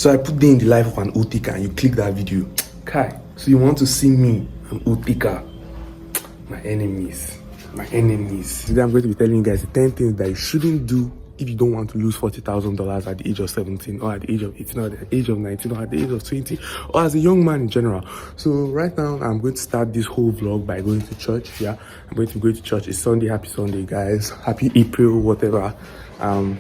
So I put there in the life of an E.T.C and you click that video. Kai, so you want to see me, an E.T.C? My enemies. Today I'm going to be telling you guys the 10 things that you shouldn't do if you don't want to lose $40,000 at the age of 17 or at the age of 18 or at the age of 19 or at the age of 20 or as a young man in general. So right now I'm going to start this whole vlog by going to church. Yeah, I'm going to go to church. It's Sunday. Happy Sunday, guys. Happy April, whatever.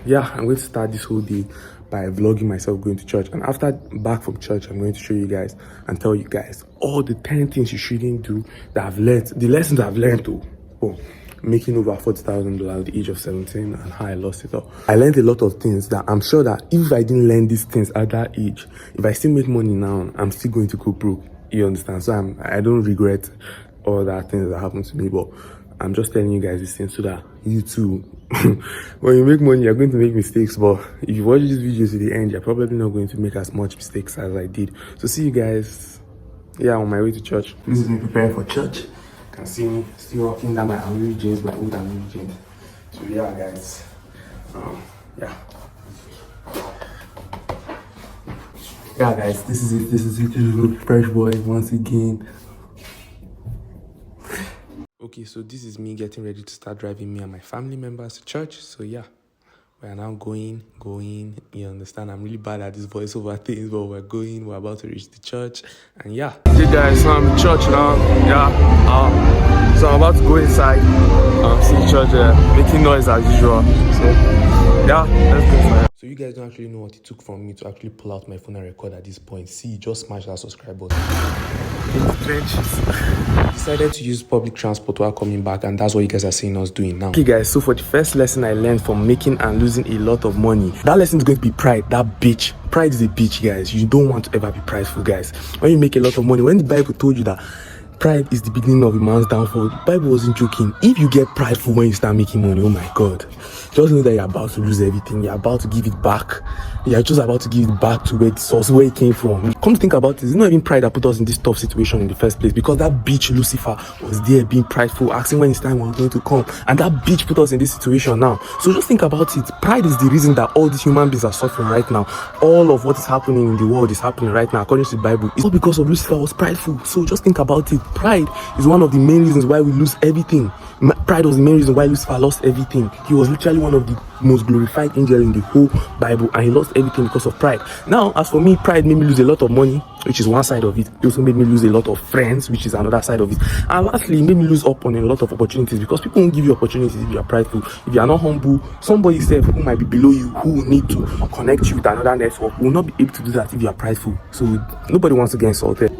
Yeah, I'm going to start this whole day by vlogging myself going to church, and after back from church I'm going to show you guys and tell you guys all the 10 things you shouldn't do that I've learned, the lessons I've learned to making over $40,000 at the age of 17 and how I lost it all. I learned a lot of things that I'm sure that if I didn't learn these things at that age, if I still make money now, I'm still going to go broke. You understand? So I don't regret all that things that happened to me, but I'm just telling you guys these things so that you too, when you make money, you're going to make mistakes. But if you watch these videos to the end, you're probably not going to make as much mistakes as I did. So see you guys, yeah, on my way to church. This is me preparing for church. You can see me still walking down my Amiri jeans, my old Amiri jeans. So yeah, guys, yeah, guys, this is it. This is it. Fresh boy once again. Okay, so this is me getting ready to start driving me and my family members to church. So yeah, we are now going, you understand? I'm really bad at this voiceover things, but we're about to reach the church, and yeah. Hey guys, so I'm in church now, yeah. So I'm about to go inside, see church, making noise as usual. So yeah, let's go inside. So you guys don't actually know what it took from me to actually pull out my phone and record at this point. See, just smash that subscribe button. In the trenches. Decided to use public transport while coming back, and that's what you guys are seeing us doing now. Okay guys, so for the first lesson I learned from making and losing a lot of money, that lesson is going to be pride. That bitch. Pride is a bitch, guys. You don't want to ever be prideful, guys. When you make a lot of money, when the Bible told you that pride is the beginning of a man's downfall, the Bible wasn't joking. If you get prideful when you start making money, oh my god, just know that you're about to lose everything. You're about to give it back. You're just about to give it back to where the source, where it came from. Come to think about it, it's not even pride that put us in this tough situation in the first place, because that bitch Lucifer was there being prideful, asking when his time was going to come, and that bitch put us in this situation now. So just think about it. Pride is the reason that all these human beings are suffering right now. All of what is happening in the world is happening right now according to the Bible. It's not because of Lucifer was prideful. So just think about it. Pride is one of the main reasons why we lose everything. Pride was the main reason why Lucifer lost everything. He was literally one of the most glorified angels in the whole Bible, and he lost everything because of pride. Now, as for me, pride made me lose a lot of money, which is one side of it. It also made me lose a lot of friends, which is another side of it. And lastly, it made me lose up on a lot of opportunities, because people won't give you opportunities if you are prideful. If you are not humble, somebody said who might be below you, who will need to connect you with another network, will not be able to do that if you are prideful. So nobody wants to get insulted.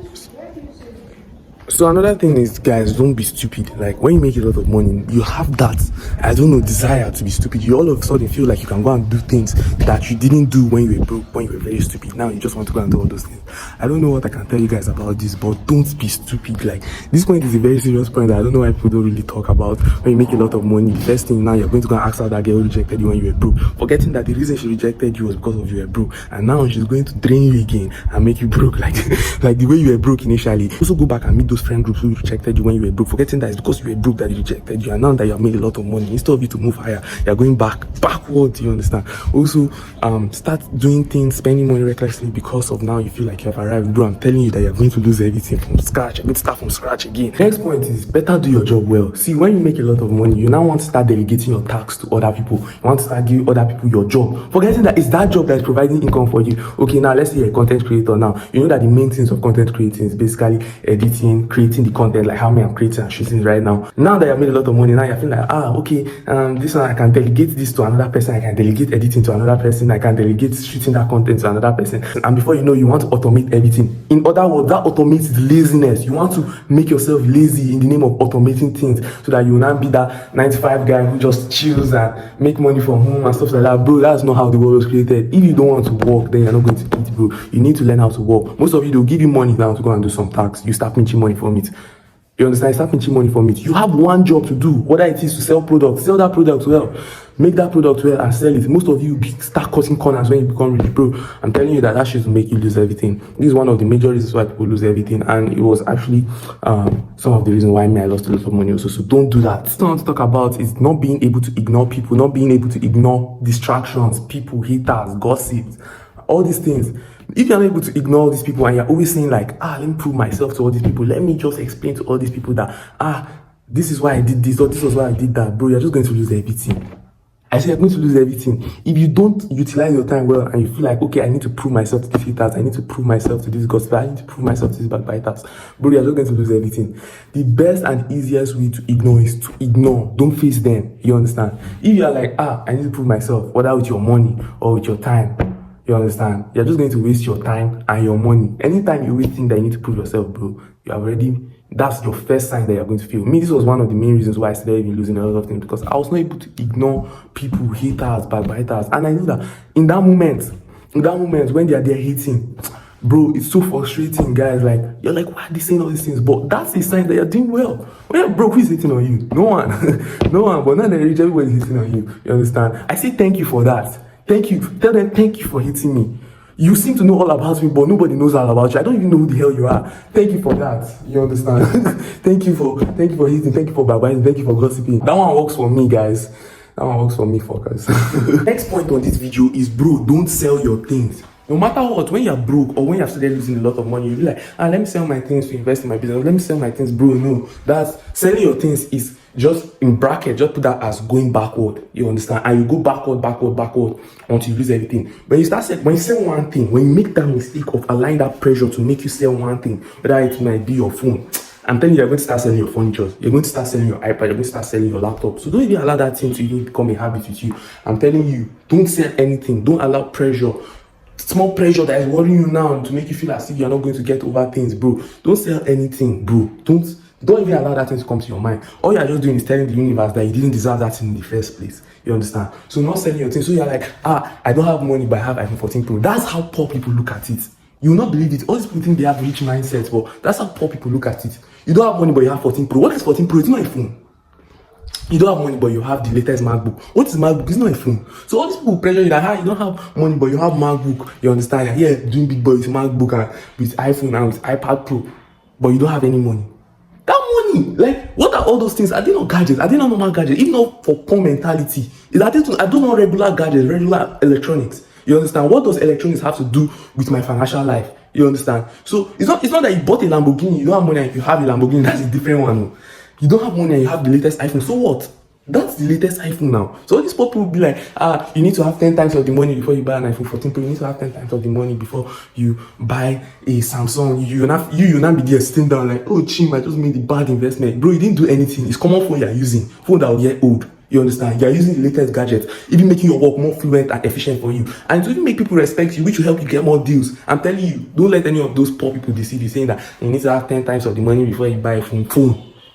So another thing is, guys, don't be stupid. Like, when you make a lot of money, you have that, I don't know, desire to be stupid. You all of a sudden feel like you can go and do things that you didn't do when you were broke, when you were very stupid. Now you just want to go and do all those things. I don't know what I can tell you guys about this, but don't be stupid. Like, this point is a very serious point that I don't know why people don't really talk about. When you make a lot of money, the first thing now, you're going to go and ask out that girl who rejected you when you were broke, forgetting that the reason she rejected you was because of you were broke, and now she's going to drain you again and make you broke, like the way you were broke initially. Also go back and meet those friend groups who rejected you when you were broke, forgetting that it's because you were broke that they rejected you, and now that you have made a lot of money, instead of you to move higher, you're going backwards. You understand? Also, start doing things, spending money recklessly, because of now you feel like you have arrived. Bro, I'm telling you that you're going to lose everything from scratch. You're going to start from scratch again. Next point is, better do your job well. See, when you make a lot of money, you now want to start delegating your tasks to other people. You want to start giving other people your job, forgetting that it's that job that is providing income for you. Okay, now let's say you're a content creator. Now you know that the main things of content creating is basically editing, creating the content, like how me I'm creating and shooting right now. Now that I've made a lot of money, now you're feeling like, okay, this one I can delegate this to another person, I can delegate editing to another person, I can delegate shooting that content to another person, and before you know, you want to automate everything. In other words, that automates laziness. You want to make yourself lazy in the name of automating things, so that you will not be that 95 guy who just chills and make money from home and stuff like that. Bro, that's not how the world was created. If you don't want to work, then you're not going to eat, bro. You need to learn how to work. Most of you, they'll give you money now to go and do some tasks. You start pinching money from it. You understand? Start pinching money from it. You have one job to do, whether it is to sell products, sell that product well, make that product well and sell it. Most of you start cutting corners when you become really pro. I'm telling you that shit will make you lose everything. This is one of the major reasons why people lose everything, and it was actually some of the reasons why I lost a lot of money also. So don't do that. What I want to talk about is not being able to ignore people, not being able to ignore distractions, people, haters, gossips, all these things. If you're not able to ignore all these people and you're always saying like, let me prove myself to all these people, let me just explain to all these people that, this is why I did this, or this was why I did that, bro, you're just going to lose everything. I said, you're going to lose everything. If you don't utilize your time well and you feel like, okay, I need to prove myself to these haters, I need to prove myself to this gospel, I need to prove myself to these backbiters, bro, you're just going to lose everything. The best and easiest way to ignore is to ignore. Don't face them. You understand? If you're like, I need to prove myself, whether with your money or with your time, you understand? You're just going to waste your time and your money. Anytime you think that you need to prove yourself, bro, you are already, that's your first sign that you're going to fail. Me, this was one of the main reasons why I started even losing a lot of things, because I was not able to ignore people, haters, backbiters. And I knew that in that moment when they are there hating, bro, it's so frustrating, guys. Like, you're like, why are they saying all these things? But that's a sign that you're doing well. When you're broke, who's hitting on you? No one. No one. But now they're rich, everybody's hitting on you. You understand? I say thank you for that. Thank you. Tell them thank you for hitting me. You seem to know all about me, but nobody knows all about you. I don't even know who the hell you are. Thank you for that. You understand? Thank you for hitting. Thank you for backbiting. Thank you for gossiping. That one works for me, guys. That one works for me, fuckers. Next point on this video is, bro, don't sell your things. No matter what, when you're broke or when you've started losing a lot of money, you'll be like, let me sell my things to invest in my business. Let me sell my things, bro. No, that's selling your things is just in bracket, just put that as going backward. You understand? And you go backward until you lose everything. When you sell one thing, when you make that mistake of allowing that pressure to make you sell one thing, whether it might be your phone, I'm telling you, you're going to start selling your furniture. You're going to start selling your iPad. You're going to start selling your laptop. So don't even allow that thing to even become a habit with you. I'm telling you, don't sell anything. Don't allow pressure. Small pressure that is worrying you now to make you feel as if you're not going to get over things, bro. Don't sell anything, bro. Don't even allow that thing to come to your mind. All you're just doing is telling the universe that you didn't deserve that thing in the first place. You understand? So not selling your thing. So you're like, I don't have money, but I have iPhone 14 Pro. That's how poor people look at it. You will not believe it. All these people think they have rich mindsets, but that's how poor people look at it. You don't have money, but you have 14 Pro. What is 14 Pro? It's not a phone. You don't have money, but you have the latest MacBook. What is MacBook? It's not a phone. So all these people pressure you that you don't have money, but you have MacBook. You understand? Yeah, doing big boy with MacBook and with iPhone and with iPad Pro, but you don't have any money. That money, like, what are all those things? Are they not gadgets? Are they not normal gadgets? If not for poor mentality, I don't know regular gadgets, regular electronics. You understand? What does electronics have to do with my financial life? You understand? So it's not that you bought a Lamborghini, you don't have money, and if you have a Lamborghini, that's a different one. You don't have money and you have the latest iPhone. So what? That's the latest iPhone now. So all these people will be like, you need to have 10 times of the money before you buy an iPhone 14 Pro. You need to have 10 times of the money before you buy a Samsung. You not be there sitting down like, oh, Chim, I just made a bad investment. Bro, you didn't do anything. It's common phone you're using. Phone that will get old. You understand? You're using the latest gadgets, even making your work more fluent and efficient for you. And to even make people respect you, which will help you get more deals. I'm telling you, don't let any of those poor people deceive you saying that you need to have 10 times of the money before you buy a phone.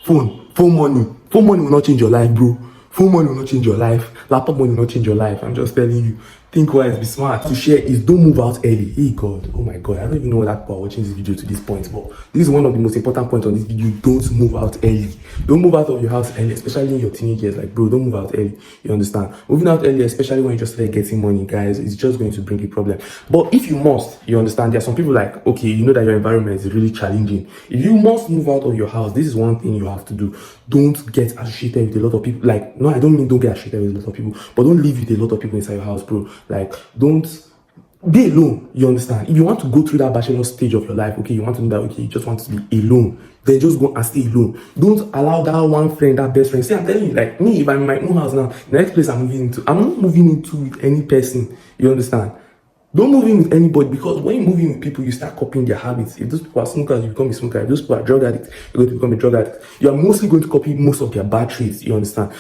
Phone money. Phone money will not change your life, bro. Phone money will not change your life. Laptop money will not change your life. I'm just telling you. Think wise, be smart. To share is don't move out early. Hey God, oh my God, I don't even know that people are watching this video to this point, but this is one of the most important points on this video. Don't move out early. Don't move out of your house early, especially in your teenage years. Like, bro, don't move out early. You understand? Moving out early, especially when you just start getting money, guys, it's just going to bring a problem. But if you must, you understand, there are some people like, okay, you know that your environment is really challenging. If you must move out of your house, this is one thing you have to do. Don't get associated with a lot of people. Like, no, I don't mean don't get associated with a lot of people, but don't live with a lot of people inside your house, bro. Like, don't be alone. You understand? If you want to go through that bachelor stage of your life, okay, you want to know that, okay, you just want to be alone, then just go and stay alone. Don't allow that one friend, that best friend. See, I'm telling you, like me, if I'm in my own house now, the next place I'm not moving into with any person. You understand? Don't move in with anybody, because when you move in with people, you start copying their habits. If those people are smokers, you become a smoker. If those people are drug addicts, you're going to become a drug addict. You are mostly going to copy most of their bad traits. You understand?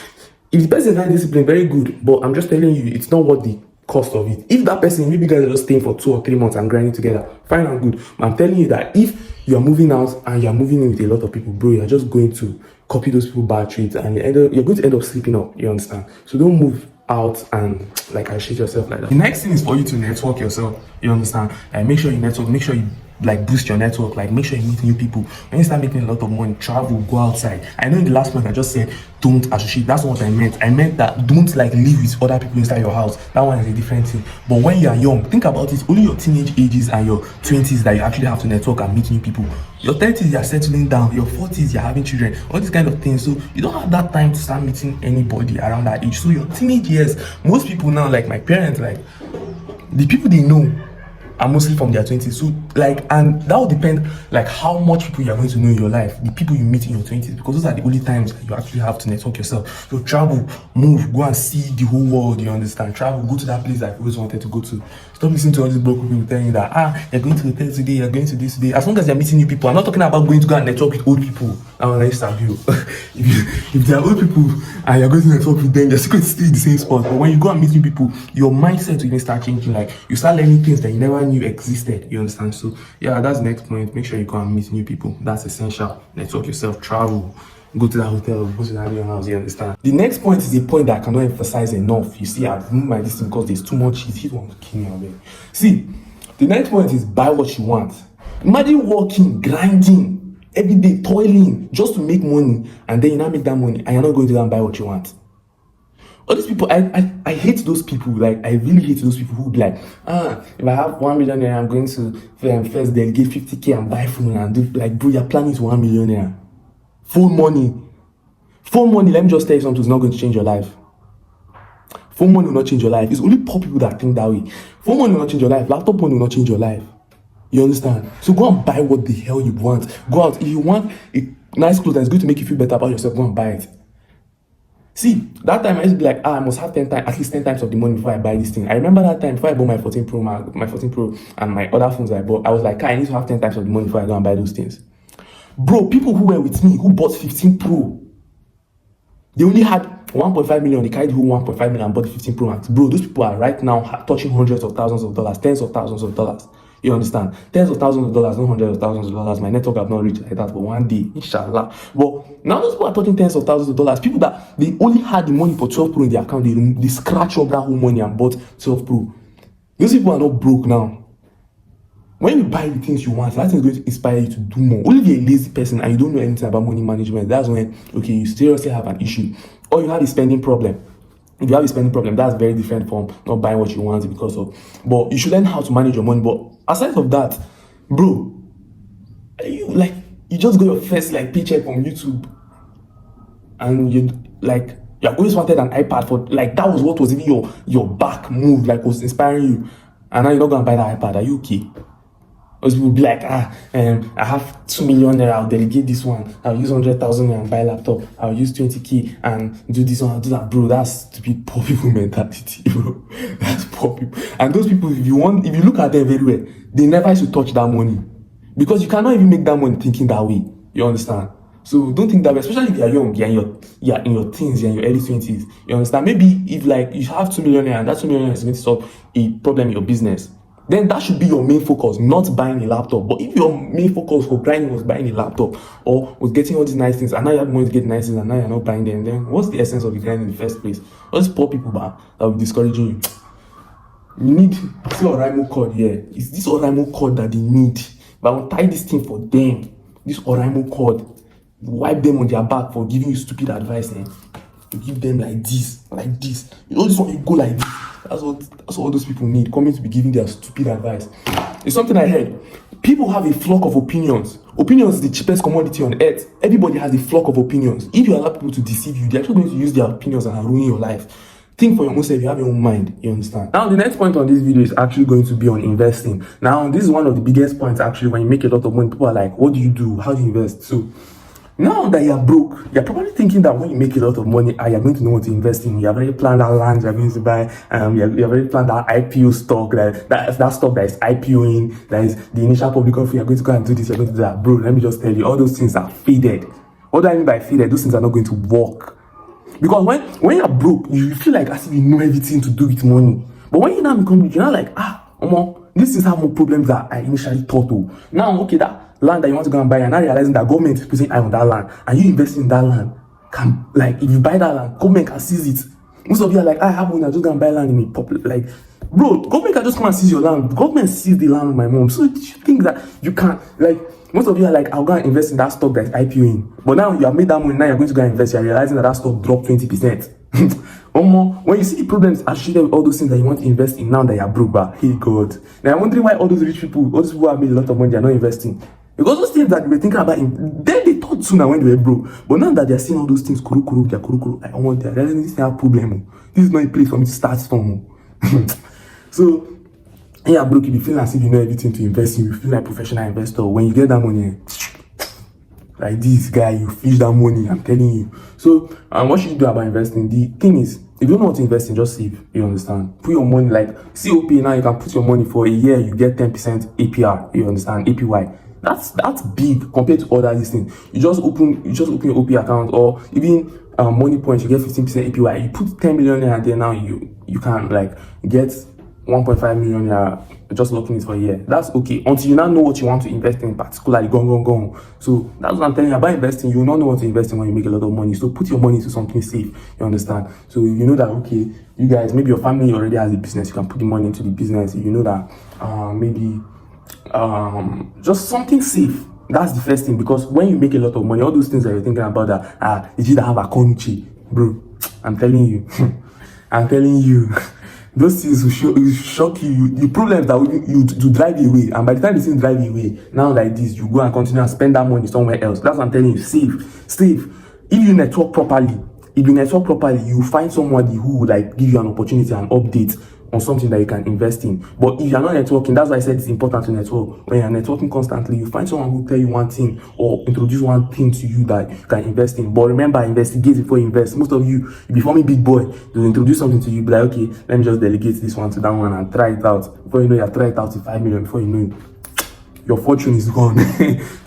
If the person is not disciplined, very good, but I'm just telling you, it's not worth the cost of it. If that person, maybe you guys are just staying for 2 or 3 months and grinding together, fine and good. But I'm telling you that if you are moving out and you're moving in with a lot of people, bro, you're just going to copy those people bad traits, and you're going to end up sleeping up. You understand? So don't move out and like associate yourself like that. The next thing is for you to network yourself. You understand? Like, make sure you network, make sure you like boost your network, like make sure you meet new people. When you start making a lot of money, travel, go outside. I know in the last point I just said don't associate. That's not what I meant. I meant that don't like live with other people inside your house. That one is a different thing. But when you are young, think about it, only your teenage ages and your 20s that you actually have to network and meet new people. Your 30s you're settling down, your 40s you're having children, all these kind of things. So you don't have that time to start meeting anybody around that age. So your teenage years, most people now, like my parents, like the people they know, are mostly from their 20s. So like, and that will depend like how much people you're going to know in your life, the people you meet in your 20s, because those are the only times that you actually have to network yourself. So travel, move, go and see the whole world, you understand? Travel, go to that place that you always wanted to go to. Stop listening to all these broke people telling you that you're going to the place today, you're going to this today. As long as you're meeting new people, I'm not talking about going to go and network with old people. I want to stab you. If there are old people and you're going to network with them, you're still going to stay in the same spot. But when you go and meet new people, your mindset will even start changing. Like you start learning things that you never knew existed. You understand? So yeah, that's the next point. Make sure you go and meet new people. That's essential. Network yourself, travel, go to that hotel, go to that new house. You understand? The next point is a point that I cannot emphasize enough. You see, I've moved my distance because there's too much. He's one to kill me already. See, the next point is buy what you want. Imagine working, grinding every day, toiling just to make money, and then you now make that money and you're not going to go and buy what you want. All these people, I hate those people. Like, I really hate those people who be like, if I have 1 million naira, I'm going to first delegate 50k and buy phone and do, like, bro, you're planning to 1 million naira. Phone money, let me just tell you something, it's not going to change your life. Phone money will not change your life. It's only poor people that think that way. Phone money will not change your life. Laptop money will not change your life. You understand? So go and buy what the hell you want. Go out. If you want a nice clothes that's going to make you feel better about yourself, go and buy it. See, that time I used to be like, I must have at least 10 times of the money before I buy this thing. I remember that time before I bought my 14 Pro and my other phones I bought, I was like, I need to have 10 times of the money before I go and buy those things. Bro, people who were with me, who bought 15 Pro, they only had 1.5 million. They carried the whole 1.5 million and bought the 15 Pro Max. Bro, those people are right now touching hundreds of thousands of dollars, tens of thousands of dollars. You understand? Tens of thousands of dollars, not hundreds of thousands of dollars. My network have not reached like that, but one day, inshallah. But now those people are touching tens of thousands of dollars. People that they only had the money for 12 Pro in their account, they scratch up that whole money and bought 12 Pro. Those people are not broke now. When you buy the things you want, that thing is going to inspire you to do more. Only if you're a lazy person and you don't know anything about money management, that's when, okay, you seriously have an issue. Or you have a spending problem. If you have a spending problem, that's very different from not buying what you want because of. But you should learn how to manage your money. But aside of that, bro, you just got your first paycheck from YouTube, and you always wanted an iPad for that was what was even your back move, was inspiring you, and now you're not gonna buy that iPad. Are you okay? Most people will be like, I have 2 million naira, I'll delegate this one, I'll use 100,000 and buy a laptop, I'll use 20k and do this one, I'll do that. Bro, that's stupid poor people mentality, bro. That's poor people. And those people, if you look at them very well, they never used to touch that money. Because you cannot even make that money thinking that way. You understand? So don't think that way, especially if you're young, you're in your teens, you're in your early 20s. You understand? Maybe if you have 2 million naira and that 2 million naira is going to solve a problem in your business, then that should be your main focus, not buying a laptop. But if your main focus for grinding was buying a laptop or was getting all these nice things, and now you have money to get nice things and now you're not buying them, then what's the essence of the grind in the first place? All these poor people that will be discouraging you. You need this Oraimo code here. It's this Oraimo code that they need. But I will tie this thing for them. This Oraimo code. Wipe them on their back for giving you stupid advice. You give them like this. You know this one, you go like this. That's what all those people need, coming to be giving their stupid advice. It's something I heard. People have a flock of opinions. Opinions is the cheapest commodity on earth. Everybody has a flock of opinions. If you allow people to deceive you, they're actually going to use their opinions and ruin your life. Think for your own self, you have your own mind, you understand? Now, the next point on this video is actually going to be on investing. Now, this is one of the biggest points actually. When you make a lot of money, people are like, what do you do? How do you invest? So, now that you're broke, you're probably thinking that when you make a lot of money, you're going to know what to invest in. You have already planned that land you're going to buy. You have already planned that IPO stock, that stock that is IPOing, that is the initial public offering. You're going to go and do this, you're going to do that. Bro, let me just tell you, all those things are faded. What do I mean by faded? Those things are not going to work. Because when you're broke, you feel like as if you know everything to do with money. But when you now become rich, you're not like, this is how more problems that I initially thought of. Now, okay, that land that you want to go and buy, and now realizing that government is putting eye on that land, and you invest in that land, if you buy that land, government can seize it. Most of you are like, I have money, I just go and buy land in a public, bro, government can just come and seize your land. Government seized the land of my mom. So you think that you can't, most of you are like, I'll go and invest in that stock that's IPOing. But now you have made that money, now you're going to go and invest, you're realizing that stock dropped 20%. One more, when you see the problems associated with all those things that you want to invest in now that you're broke, hey God. Now I'm wondering why all those rich people, all those people who have made a lot of money, they're not investing. Because those things that they were thinking about, then they thought sooner when they were broke. But now that they're seeing all those things, they're realizing this is a problem. This is not a place for me to start from. So, Yeah, bro, you be feeling as if you know everything to invest in. You feel like a professional investor. When you get that money, like this guy, you fish that money, I'm telling you. So, what should you do about investing? The thing is, if you don't know what to invest in, just save. You understand? Put your money, like COP now, you can put your money for a year, you get 10% APR. You understand? APY. That's big compared to other things. You just open your OP account, or even money points, you get 15% APY. You put 10 million naira there now, you can like get 1.5 million naira just locking it for a year. That's okay until you now know what you want to invest in, particularly gone. So that's what I'm telling you about investing. You will not know what to invest in when you make a lot of money. So put your money into something safe. You understand? So you know that, okay, you guys, maybe your family already has a business, you can put the money into the business. You know that maybe just something safe. That's the first thing, because when you make a lot of money, all those things that you're thinking about, that did you have a country, bro, I'm telling you. I'm telling you, those things will shock you. The problems that you drive you away, and by the time this thing drive you away, now like this, you go and continue and spend that money somewhere else. That's what I'm telling you. Save. If you network properly, you find somebody who would like give you an opportunity and update on something that you can invest in. But if you're not networking, that's why I said it's important to network. When you're networking constantly, you find someone who tell you one thing or introduce one thing to you that you can invest in. But remember, investigate before you invest. Most of you becoming big boy, they'll introduce something to you, be like, okay, let me just delegate this one to that one and try it out. Before you know, you try it out to 5 million. Before you know, your fortune is gone.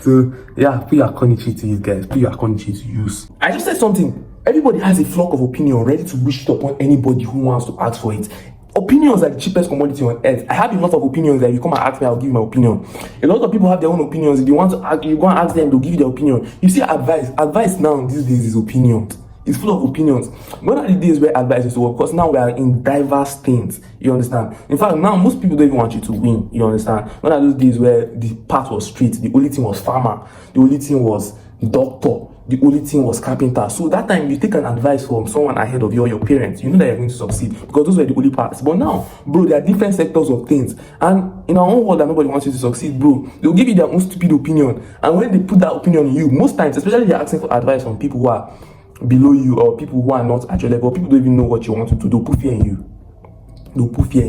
So yeah, put your konichi to use, guys. Put your konichi to use. I just said something. Everybody has a flock of opinion ready to wish it upon anybody who wants to ask for it. Opinions are the cheapest commodity on earth. I have a lot of opinions that if you come and ask me, I'll give you my opinion. A lot of people have their own opinions. If you want to ask, you go and ask them, they'll give you their opinion. You see, advice now these days is opinions. It's full of opinions. When are the days where advice is to work? Because now we are in diverse things. You understand? In fact, now most people don't even want you to win. You understand? When are those days where the path was straight, the only thing was farmer, the only thing was doctor, the only thing was carpenter. So that time you take an advice from someone ahead of you or your parents, you know that you're going to succeed because those were the only paths. But now, bro, there are different sectors of things, and in our own world that nobody wants you to succeed, bro, they'll give you their own stupid opinion. And when they put that opinion in you, most times, especially if you're asking for advice from people who are below you or people who are not at your level, people don't even know what you want to do, they'll put fear in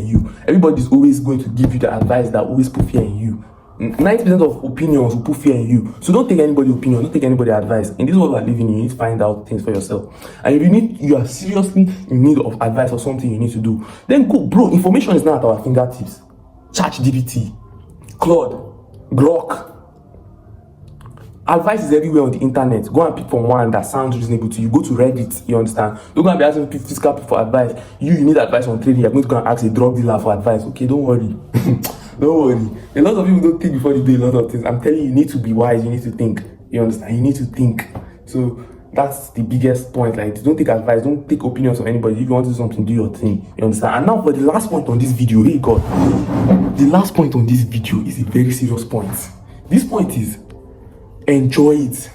you. Everybody's always going to give you the advice that always put fear in you. 90% of opinions will put fear in you. So don't take anybody's opinion, don't take anybody's advice. In this world we're living in, you need to find out things for yourself. And if you are seriously in need of advice or something you need to do, then go, bro. Information is now at our fingertips. ChatGPT, Claude, Grok. Advice is everywhere on the internet. Go and pick from one that sounds reasonable to you. Go to Reddit, you understand? Don't go and be asking physical people for advice. You need advice on trading. You're going to go and ask a drug dealer for advice. Okay, don't worry. Don't worry. A lot of people don't think before they do a lot of things. I'm telling you, you need to be wise. You need to think. You understand? You need to think. So that's the biggest point. Like, don't take advice. Don't take opinions of anybody. If you want to do something, do your thing. You understand? And now for the last point on this video, hey God, the last point on this video is a very serious point. This point is enjoy it.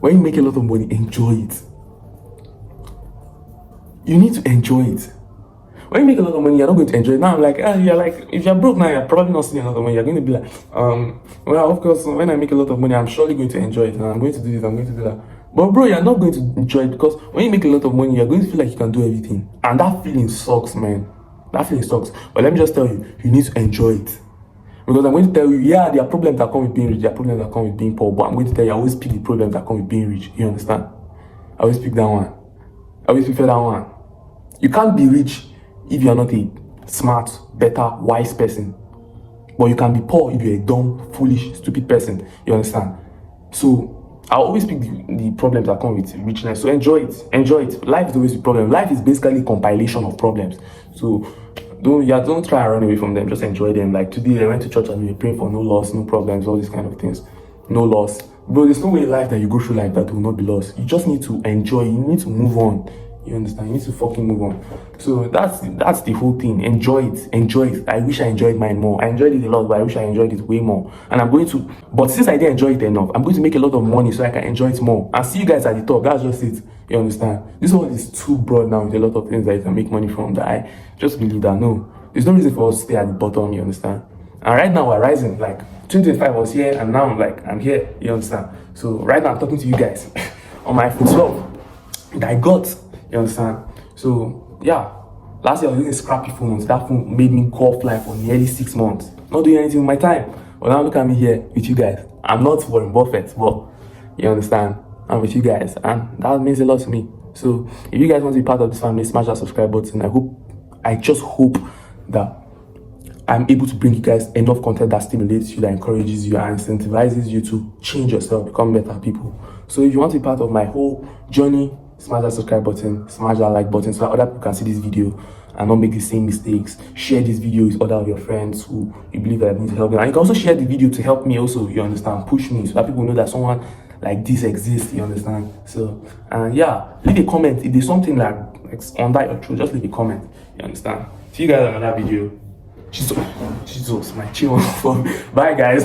When you make a lot of money, enjoy it. You need to enjoy it. When you make a lot of money, you're not going to enjoy it. Now, like, you're like, if you're broke now, you're probably not seeing a lot of money. You're going to be like, well, of course, when I make a lot of money, I'm surely going to enjoy it. And I'm going to do this, I'm going to do that. But bro, you're not going to enjoy it because when you make a lot of money, you're going to feel like you can do everything. And that feeling sucks, man. That feeling sucks. But let me just tell you, you need to enjoy it. Because I'm going to tell you, yeah, there are problems that come with being rich, there are problems that come with being poor. But I'm going to tell you, I always pick the problems that come with being rich. You understand? I always pick that one. I always prefer that one. You can't be rich if you're not a smart, better, wise person. But you can be poor if you're a dumb, foolish, stupid person. You understand? So I always pick the problems that come with richness. So enjoy it. Enjoy it. Life is always a problem. Life is basically a compilation of problems. So don't try and run away from them. Just enjoy them. Like today, I went to church and we were praying for no loss, no problems, all these kind of things. No loss. Bro, there's no way in life that you go through life that will not be lost. You just need to enjoy. You need to move on. You understand? You need to fucking move on. So that's the whole thing. Enjoy it. Enjoy it. I wish I enjoyed mine more. I enjoyed it a lot, but I wish I enjoyed it way more. And I'm going to, but since I didn't enjoy it enough, I'm going to make a lot of money so I can enjoy it more. And see you guys at the top. That's just it. You understand? This world is too broad now with a lot of things that you can make money from that I just believe that no. There's no reason for us to stay at the bottom, you understand? And right now we're rising. Like 2025 was here and now I'm here, you understand? So right now I'm talking to you guys on my iPhone 12 that I got. You understand? So yeah, Last year I was using scrappy phones. That phone made me cough like for nearly 6 months. Not doing anything with my time. But now look at me here with you guys. I'm not Warren Buffett, but you understand, I'm with you guys, and that means a lot to me. So if you guys want to be part of this family, smash that subscribe button. I just hope that I'm able to bring you guys enough content that stimulates you, that encourages you, and incentivizes you to change yourself, become better people. So if you want to be part of my whole journey, smash that subscribe button, smash that like button, so that other people can see this video and not make the same mistakes. Share this video with other of your friends who you believe that I need to help them. And you can also share the video to help me also, you understand, push me, so that people know that someone like this exists, you understand. So yeah, leave a comment if there's something like under your throat. Just leave a comment, you understand. See you guys on another video. Jesus, my chill. Bye guys.